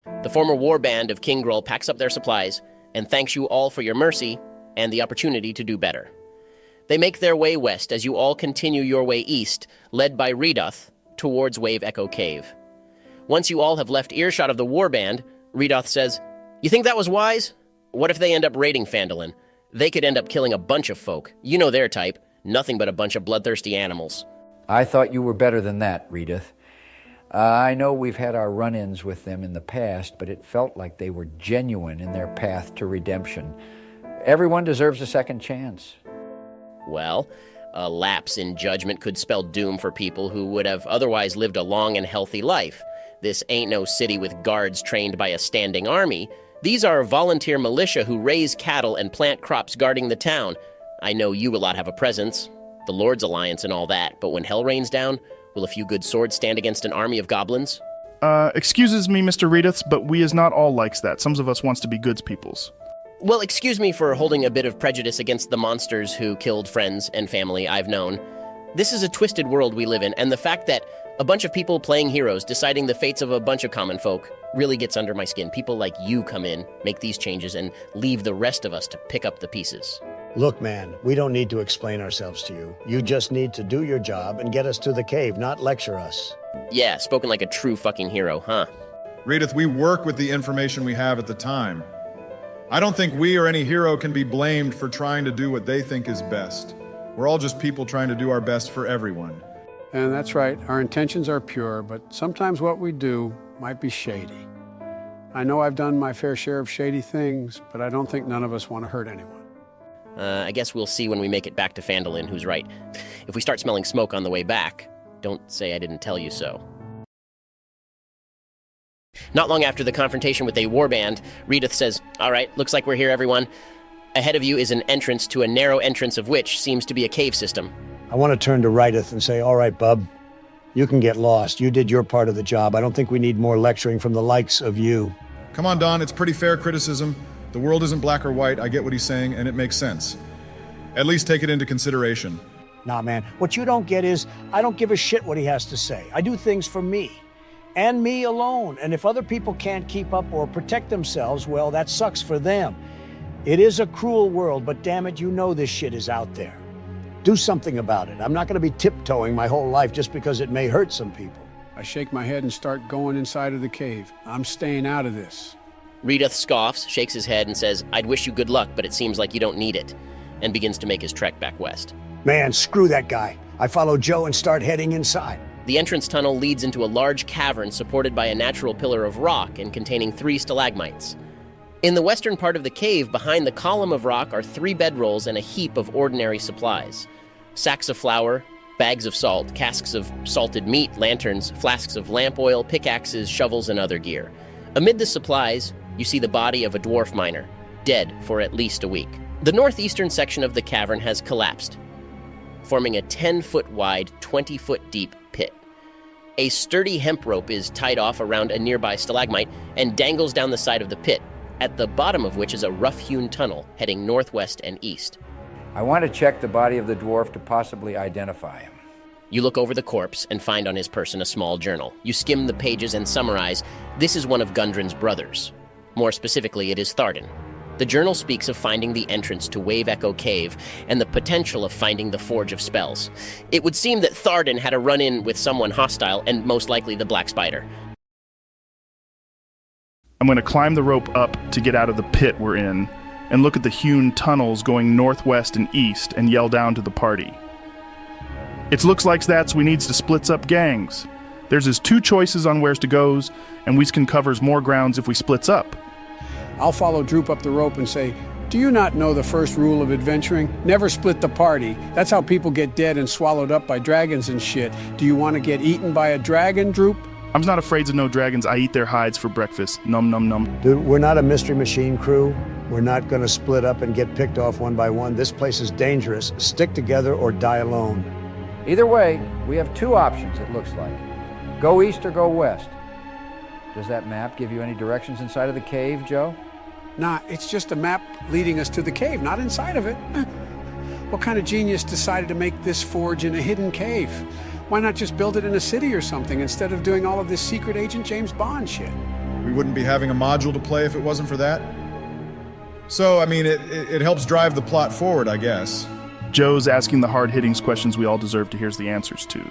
The former war band of King Grull packs up their supplies and thanks you all for your mercy and the opportunity to do better. They make their way west as you all continue your way east, led by Redath, towards Wave Echo Cave. Once you all have left earshot of the warband, Redath says, "You think that was wise? What if they end up raiding Phandelver? They could end up killing a bunch of folk. You know their type. Nothing but a bunch of bloodthirsty animals." I thought you were better than that, Redath. I know we've had our run-ins with them in the past, but it felt like they were genuine in their path to redemption. Everyone deserves a second chance. Well, a lapse in judgment could spell doom for people who would have otherwise lived a long and healthy life. This ain't no city with guards trained by a standing army. These are volunteer militia who raise cattle and plant crops guarding the town. I know you will not have a presence, the Lord's Alliance and all that, but when hell rains down, will a few good swords stand against an army of goblins? Excuses me, Mr. Redath, but we is not all likes that. Some of us wants to be goods peoples. Well, excuse me for holding a bit of prejudice against the monsters who killed friends and family I've known. This is a twisted world we live in, and the fact that a bunch of people playing heroes deciding the fates of a bunch of common folk really gets under my skin. People like you come in, make these changes, and leave the rest of us to pick up the pieces. Look, man, we don't need to explain ourselves to you. You just need to do your job and get us to the cave, not lecture us. Yeah, spoken like a true fucking hero, huh? Redath, we work with the information we have at the time. I don't think we or any hero can be blamed for trying to do what they think is best. We're all just people trying to do our best for everyone. And that's right, our intentions are pure, but sometimes what we do might be shady. I know I've done my fair share of shady things, but I don't think none of us want to hurt anyone. I guess we'll see when we make it back to Phandelver who's right. If we start smelling smoke on the way back, don't say I didn't tell you so. Not long after the confrontation with a warband, Redath says, "All right, looks like we're here, everyone. Ahead of you is an entrance to a narrow entrance of which seems to be a cave system." I want to turn to Redath and say, all right, bub, you can get lost. You did your part of the job. I don't think we need more lecturing from the likes of you. Come on, Don, it's pretty fair criticism. The world isn't black or white. I get what he's saying, and it makes sense. At least take it into consideration. Nah, man, what you don't get is I don't give a shit what he has to say. I do things for me. And me alone. And if other people can't keep up or protect themselves, well, that sucks for them. It is a cruel world, but damn it, you know this shit is out there. Do something about it. I'm not going to be tiptoeing my whole life just because it may hurt some people. I shake my head and start going inside of the cave. I'm staying out of this. Redath scoffs, shakes his head, and says, "I'd wish you good luck, but it seems like you don't need it," and begins to make his trek back west. Man, screw that guy. I follow Joe and start heading inside. The entrance tunnel leads into a large cavern supported by a natural pillar of rock and containing 3 stalagmites. In the western part of the cave, behind the column of rock, are 3 bedrolls and a heap of ordinary supplies. Sacks of flour, bags of salt, casks of salted meat, lanterns, flasks of lamp oil, pickaxes, shovels, and other gear. Amid the supplies, you see the body of a dwarf miner, dead for at least a week. The northeastern section of the cavern has collapsed, forming a 10-foot wide, 20-foot deep pit. A sturdy hemp rope is tied off around a nearby stalagmite and dangles down the side of the pit, at the bottom of which is a rough-hewn tunnel heading northwest and east. I want to check the body of the dwarf to possibly identify him. You look over the corpse and find on his person a small journal. You skim the pages and summarize, this is one of Gundren's brothers. More specifically, it is Tharden. The journal speaks of finding the entrance to Wave Echo Cave and the potential of finding the Forge of Spells. It would seem that Tharden had a run-in with someone hostile, and most likely the Black Spider. I'm going to climb the rope up to get out of the pit we're in and look at the hewn tunnels going northwest and east and yell down to the party. It looks like that's we needs to splits up gangs. There's his 2 choices on where's to goes, and we can covers more grounds if we splits up. I'll follow Droop up the rope and say, "Do you not know the first rule of adventuring? Never split the party. That's how people get dead and swallowed up by dragons and shit. Do you want to get eaten by a dragon, Droop?" I'm not afraid of no dragons. I eat their hides for breakfast. Num num num. Dude, we're not a mystery machine crew. We're not going to split up and get picked off one by one. This place is dangerous. Stick together or die alone. Either way, we have 2 options, it looks like. Go east or go west. Does that map give you any directions inside of the cave, Joe? Nah, it's just a map leading us to the cave, not inside of it. What kind of genius decided to make this forge in a hidden cave? Why not just build it in a city or something instead of doing all of this secret Agent James Bond shit? We wouldn't be having a module to play if it wasn't for that. So, I mean, it helps drive the plot forward, I guess. Joe's asking the hard-hitting questions we all deserve to hear the answers to.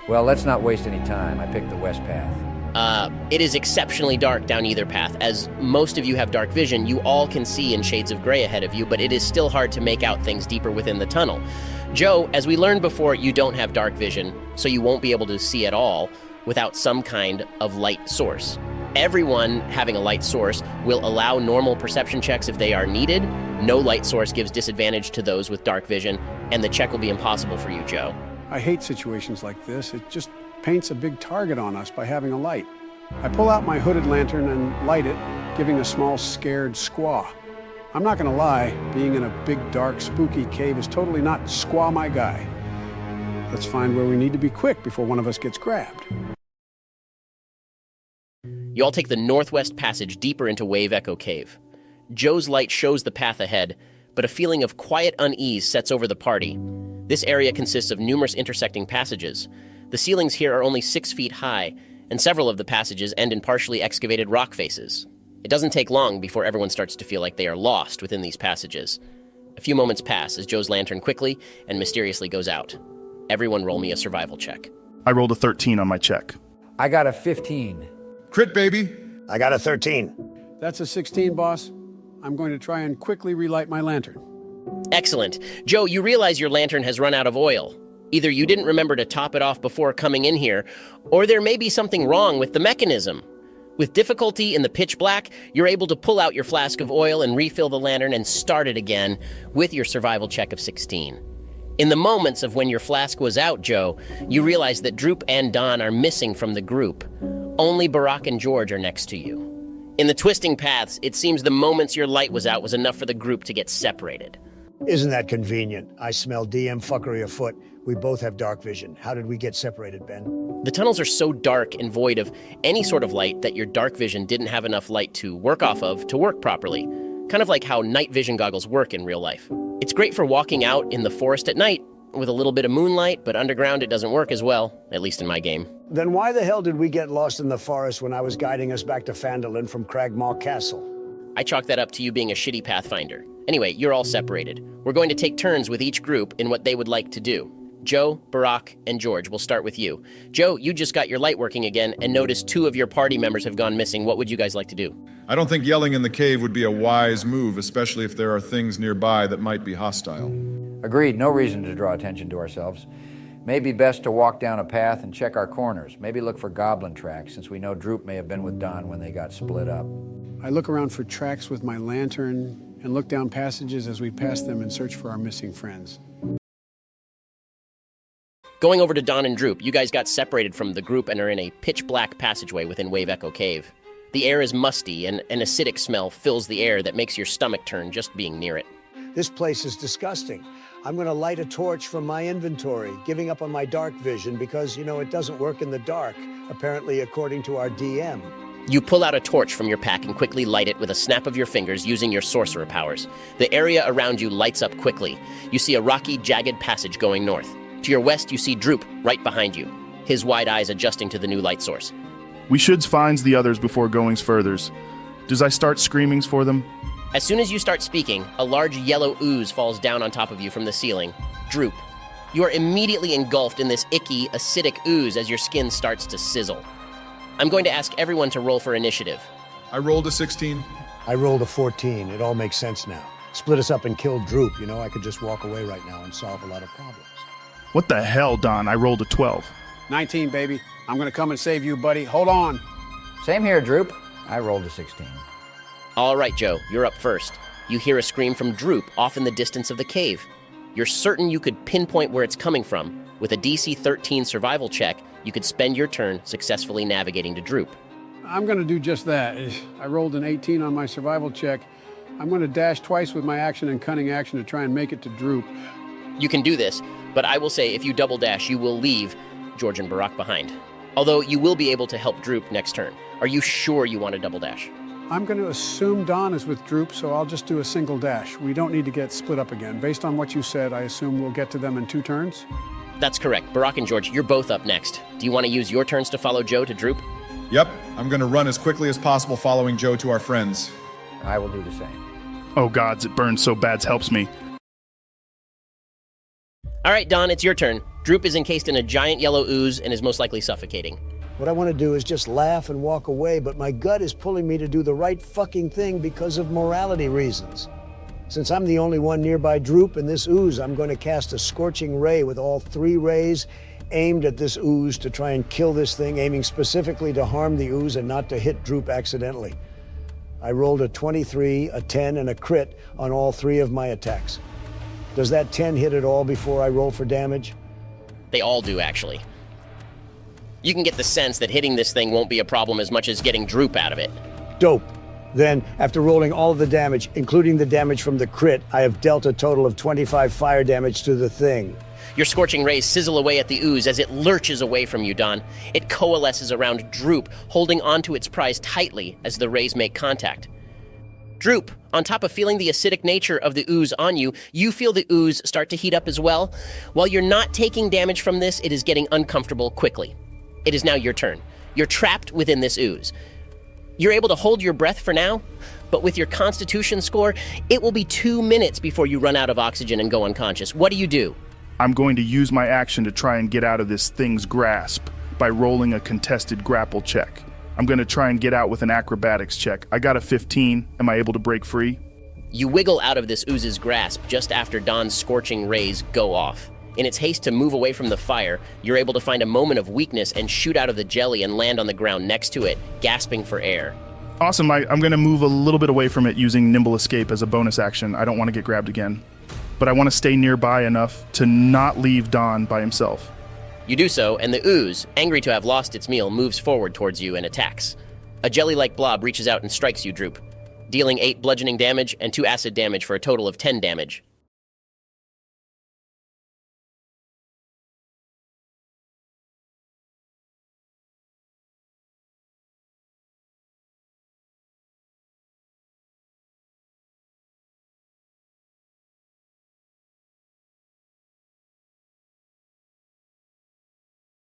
Well, let's not waste any time. I picked the west path. It is exceptionally dark down either path. As most of you have dark vision, you all can see in shades of gray ahead of you, but it is still hard to make out things deeper within the tunnel. Joe, as we learned before, you don't have dark vision, so you won't be able to see at all without some kind of light source. Everyone having a light source will allow normal perception checks if they are needed. No light source gives disadvantage to those with dark vision, and the check will be impossible for you, Joe. I hate situations like this. It just paints a big target on us by having a light. I pull out my hooded lantern and light it, giving a small scared squaw. I'm not gonna lie, being in a big, dark, spooky cave is totally not squaw my guy. Let's find where we need to be quick before one of us gets grabbed. You all take the northwest passage deeper into Wave Echo Cave. Joe's light shows the path ahead, but a feeling of quiet unease sets over the party. This area consists of numerous intersecting passages. The ceilings here are only 6 feet high, and several of the passages end in partially excavated rock faces. It doesn't take long before everyone starts to feel like they are lost within these passages. A few moments pass as Joe's lantern quickly and mysteriously goes out. Everyone roll me a survival check. I rolled a 13 on my check. I got a 15. Crit, baby. I got a 13. That's a 16, boss. I'm going to try and quickly relight my lantern. Excellent. Joe, you realize your lantern has run out of oil. Either you didn't remember to top it off before coming in here, or there may be something wrong with the mechanism. With difficulty in the pitch black, you're able to pull out your flask of oil and refill the lantern and start it again with your survival check of 16. In the moments of when your flask was out, Joe, you realize that Droop and Don are missing from the group. Only Barack and George are next to you. In the twisting paths, it seems the moments your light was out was enough for the group to get separated. Isn't that convenient? I smell DM fuckery afoot. We both have dark vision. How did we get separated, Ben? The tunnels are so dark and void of any sort of light that your dark vision didn't have enough light to work off of to work properly. Kind of like how night vision goggles work in real life. It's great for walking out in the forest at night with a little bit of moonlight, but underground it doesn't work as well, at least in my game. Then why the hell did we get lost in the forest when I was guiding us back to Phandelver from Cragmaw Castle? I chalk that up to you being a shitty pathfinder. Anyway, you're all separated. We're going to take turns with each group in what they would like to do. Joe, Barack, and George, we'll start with you. Joe, you just got your light working again and noticed 2 of your party members have gone missing. What would you guys like to do? I don't think yelling in the cave would be a wise move, especially if there are things nearby that might be hostile. Agreed, no reason to draw attention to ourselves. Maybe best to walk down a path and check our corners. Maybe look for goblin tracks, since we know Droop may have been with Don when they got split up. I look around for tracks with my lantern and look down passages as we pass them and search for our missing friends. Going over to Don and Droop, you guys got separated from the group and are in a pitch-black passageway within Wave Echo Cave. The air is musty, and an acidic smell fills the air that makes your stomach turn just being near it. This place is disgusting. I'm gonna light a torch from my inventory, giving up on my dark vision because, it doesn't work in the dark, apparently according to our DM. You pull out a torch from your pack and quickly light it with a snap of your fingers using your sorcerer powers. The area around you lights up quickly. You see a rocky, jagged passage going north. To your west, you see Droop right behind you, his wide eyes adjusting to the new light source. We should find the others before goings furthers. Does I start screamings for them? As soon as you start speaking, a large yellow ooze falls down on top of you from the ceiling. Droop. You are immediately engulfed in this icky, acidic ooze as your skin starts to sizzle. I'm going to ask everyone to roll for initiative. I rolled a 16. I rolled a 14. It all makes sense now. Split us up and kill Droop. I could just walk away right now and solve a lot of problems. What the hell, Don? I rolled a 12. 19, baby. I'm gonna come and save you, buddy. Hold on. Same here, Droop. I rolled a 16. All right, Joe, you're up first. You hear a scream from Droop off in the distance of the cave. You're certain you could pinpoint where it's coming from. With a DC 13 survival check, you could spend your turn successfully navigating to Droop. I'm gonna do just that. I rolled an 18 on my survival check. I'm gonna dash twice with my action and cunning action to try and make it to Droop. You can do this, but I will say if you double dash, you will leave George and Barack behind. Although you will be able to help Droop next turn. Are you sure you want to double dash? I'm going to assume Don is with Droop, so I'll just do a single dash. We don't need to get split up again. Based on what you said, I assume we'll get to them in 2 turns? That's correct. Barack and George, you're both up next. Do you want to use your turns to follow Joe to Droop? Yep, I'm gonna run as quickly as possible following Joe to our friends. I will do the same. Oh gods, it burns so bad helps me. All right, Don, it's your turn. Droop is encased in a giant yellow ooze and is most likely suffocating. What I want to do is just laugh and walk away, but my gut is pulling me to do the right fucking thing because of morality reasons. Since I'm the only one nearby Droop in this ooze, I'm going to cast a scorching ray with all 3 rays aimed at this ooze to try and kill this thing, aiming specifically to harm the ooze and not to hit Droop accidentally. I rolled a 23, a 10, and a crit on all 3 of my attacks. Does that 10 hit at all before I roll for damage? They all do, actually. You can get the sense that hitting this thing won't be a problem as much as getting Droop out of it. Dope. Then, after rolling all of the damage, including the damage from the crit, I have dealt a total of 25 fire damage to the thing. Your scorching rays sizzle away at the ooze as it lurches away from you, Don. It coalesces around Droop, holding onto its prize tightly as the rays make contact. Droop, on top of feeling the acidic nature of the ooze on you, you feel the ooze start to heat up as well. While you're not taking damage from this, it is getting uncomfortable quickly. It is now your turn. You're trapped within this ooze. You're able to hold your breath for now, but with your constitution score, it will be 2 minutes before you run out of oxygen and go unconscious. What do? I'm going to use my action to try and get out of this thing's grasp by rolling a contested grapple check. I'm going to try and get out with an acrobatics check. I got a 15. Am I able to break free? You wiggle out of this ooze's grasp just after Don's scorching rays go off. In its haste to move away from the fire, you're able to find a moment of weakness and shoot out of the jelly and land on the ground next to it, gasping for air. Awesome. I'm going to move a little bit away from it using Nimble Escape as a bonus action. I don't want to get grabbed again. But I want to stay nearby enough to not leave Don by himself. You do so, and the ooze, angry to have lost its meal, moves forward towards you and attacks. A jelly-like blob reaches out and strikes you, Droop, dealing 8 bludgeoning damage and 2 acid damage for a total of 10 damage.